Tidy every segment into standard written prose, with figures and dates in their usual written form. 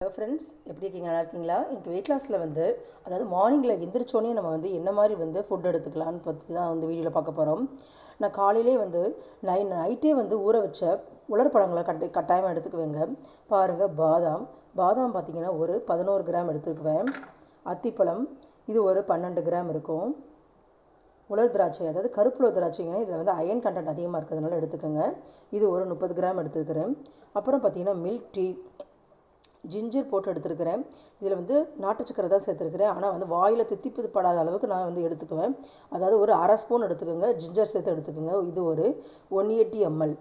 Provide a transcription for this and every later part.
Hello friends, எப்படி இருக்கீங்க? நல்லா இருக்கீங்களா? எனக்கு வெயிட் லாஸில் அதாவது மார்னிங்கில் எந்திரிச்சோன்னே நம்ம என்ன மாதிரி ஃபுட் எடுத்துக்கலான்னு பற்றி தான் வீடியோவில் பார்க்க போகிறோம். நான் காலையிலே நைட்டே ஊற வச்ச உலர்பழங்களை கட்டாயமாக எடுத்துக்குவேங்க. பாருங்கள், பாதாம் பார்த்திங்கன்னா ஒரு 11 கிராம் எடுத்துக்குவேன். அத்திப்பழம் இது ஒரு 12 கிராம் இருக்கும். உலர் திராட்சை, அதாவது கருப்புலர் திராட்சைங்க, இதில் அயன் கண்டென்ட் அதிகமாக இருக்கிறதுனால எடுத்துக்கோங்க. இது ஒரு 30 கிராம் எடுத்துக்கிறேன். அப்புறம் பார்த்திங்கன்னா மில்க் டீ, ஜிஞ்சர் போட்டு எடுத்துருக்கிறேன். இதில் நாட்டு சக்கரை தான் சேர்த்துருக்கிறேன். ஆனால் வாயில் தித்திப்பு படாத அளவுக்கு நான் எடுத்துக்குவேன். அதாவது ஒரு அரை ஸ்பூன் எடுத்துக்கோங்க, ஜிஞ்சர் சேர்த்து எடுத்துக்கோங்க. இது ஒரு 180 ml.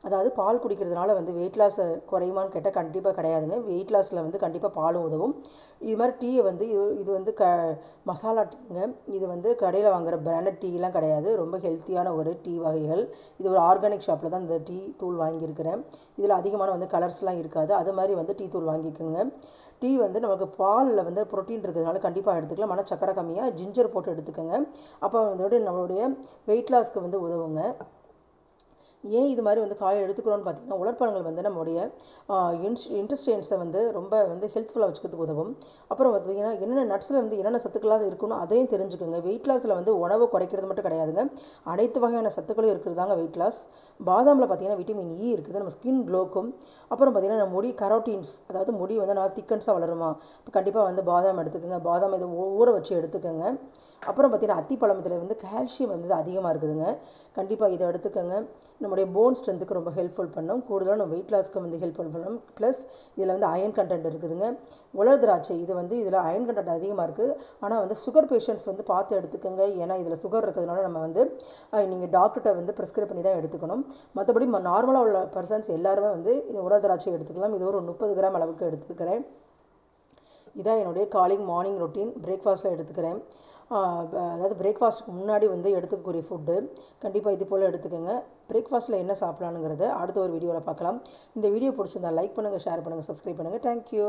அதாவது பால் குடிக்கிறதுனால வெயிட் லாஸ் குறையுமான்னு கேட்டால் கண்டிப்பாக கிடையாதுங்க. வெயிட் லாஸில் கண்டிப்பாக பாலும் உதவும். இது மாதிரி டீயை இது மசாலா டீங்க. இது கடையில் வாங்குகிற பிராண்டட் டீலாம் கிடையாது. ரொம்ப ஹெல்த்தியான ஒரு டீ வகைகள். இது ஒரு ஆர்கானிக் ஷாப்பில் தான் இந்த டீ தூள் வாங்கியிருக்கிறேன். இதில் அதிகமான கலர்ஸ்லாம் இருக்காது. அது மாதிரி டீ தூள் வாங்கிக்கோங்க. டீ நமக்கு பாலில் ப்ரோட்டீன் இருக்கிறதுனால கண்டிப்பாக எடுத்துக்கலாம். ஆனால் சக்கரை கம்மியாக ஜிஞ்சர் போட்டு எடுத்துக்கோங்க. அப்போ நம்மளுடைய வெயிட் லாஸ்க்கு உதவுங்க. ஏன் இது மாதிரி காலையில் எடுத்துக்கிறோன்னு பார்த்தீங்கன்னா, உலர்பழங்கள் நம்முடைய இன்டெஸ்டைன்ஸை ரொம்ப ஹெல்ப்ஃபுல்லாக வச்சுக்கிறதுக்கு உதவும். அப்புறம் பார்த்தீங்கன்னா, என்னென்ன நட்ஸில் என்னென்ன சத்துக்களாக இருக்கணும் அதையும் தெரிஞ்சுக்கோங்க. வெயிட் லாஸில் உணவு குறைக்கிறது மட்டும் கிடையாதுங்க, அனைத்து வகையான சத்துக்களும் இருக்கிறதாங்க வெயிட் லாஸ். பாதாமில் பார்த்தீங்கன்னா விட்டமின் இ இருக்குது, நம்ம ஸ்கின் க்ளோக்கும். அப்புறம் பார்த்தீங்கன்னா, நம்ம முடி கரோட்டீன்ஸ், அதாவது முடி நல்லா திக்கன்ஸாக வளருமா, இப்போ கண்டிப்பாக பாதாம் எடுத்துக்கோங்க. பாதாம் இதை ஊற வச்சு எடுத்துக்கோங்க. அப்புறம் பார்த்திங்கன்னா அத்திப்பழம், இதில் கால்சியம் அதிகமாக இருக்குதுங்க. கண்டிப்பாக இதை எடுத்துக்கோங்க. நம்முடைய போன் ஸ்ட்ரென்த்துக்கு ரொம்ப ஹெல்ப்ஃபுல் பண்ணும். கூடுதலாக நம்ம வெயிட் லாஸ்க்கு ஹெல்ப்ஃபுல் பண்ணும். ப்ளஸ் இதில் அயன் கண்டென்ட் இருக்குதுங்க. உலர் திராட்சை, இதில் அயன் கண்டென்ட் அதிகமாக இருக்குது. ஆனால் சுகர் பேஷண்ட்ஸ் பார்த்து எடுத்துக்கோங்க. ஏன்னா இதில் சுகர் இருக்கிறதுனால நம்ம நீங்கள் டாக்டர்கிட்ட ப்ரிஸ்கிரைப் பண்ணி தான் எடுத்துக்கணும். மற்றபடி நார்மலாக உள்ள பர்சன்ஸ் எல்லாருமே இந்த உலர் திராட்சை எடுத்துக்கலாம். இது ஒரு 30 கிராம் அளவுக்கு எடுத்துக்கிறேன். இதான் என்னுடைய மார்னிங் ரொட்டீன். பிரேக்ஃபாஸ்ட்டில் எடுத்துக்கிறேன். அதாவது பிரேக்ஃபாஸ்ட்டுக்கு முன்னாடி எடுத்துக்கக்கூடிய ஃபுட்டு கண்டிப்பாக இது போல் எடுத்துக்கோங்க. பிரேக்ஃபாஸ்ட்டில் என்ன சாப்பிட்லானுங்கிறத அடுத்த ஒரு வீடியோவில் பார்க்கலாம். இந்த வீடியோ பிடிச்சிருந்தா லைக் பண்ணுங்கள், ஷேர் பண்ணுங்கள், சப்ஸ்கிரைப் பண்ணுங்கள். தேங்க்யூ.